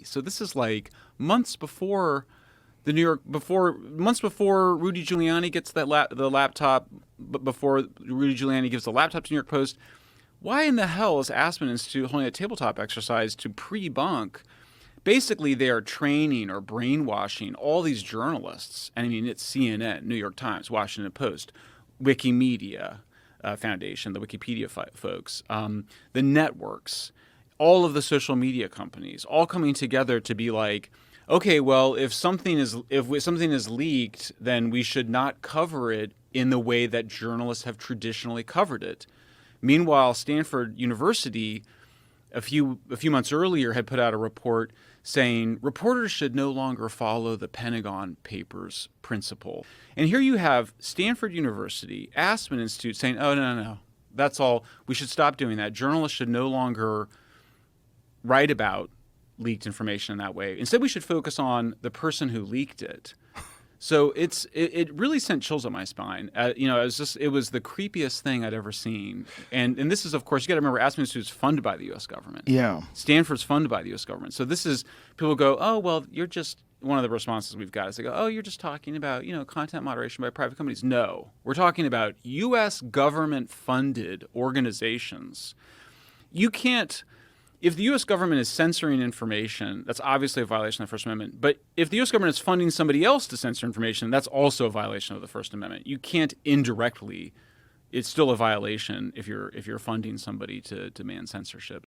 So this is like months before months before Rudy Giuliani gets the laptop, before Rudy Giuliani gives the laptop to New York Post. Why in the hell is Aspen Institute holding a tabletop exercise to pre-bunk? Basically, they are training or brainwashing all these journalists. And I mean, it's CNN, New York Times, Washington Post, Wikimedia Foundation, the Wikipedia folks, the networks, all of the social media companies, all coming together to be like, okay, well, if something is leaked, then we should not cover it in the way that journalists have traditionally covered it. Meanwhile, Stanford University, a few months earlier, had put out a report saying reporters should no longer follow the Pentagon Papers principle. And here you have Stanford University, Aspen Institute saying, oh, no, that's all. We should stop doing that. Journalists should no longer write about leaked information in that way. Instead, we should focus on the person who leaked it. So it really sent chills up my spine. It was the creepiest thing I'd ever seen. And this is, of course, you got to remember, Aspen Institute is funded by the U.S. government. Yeah. Stanford's funded by the U.S. government. So this is, people go, oh, well, you're just, one of the responses we've got is they go, oh, you're just talking about, content moderation by private companies. No, we're talking about U.S. government-funded organizations. You can't. If the U.S. government is censoring information, that's obviously a violation of the First Amendment. But if the U.S. government is funding somebody else to censor information, that's also a violation of the First Amendment. You can't indirectly. It's still a violation if you're funding somebody to demand censorship.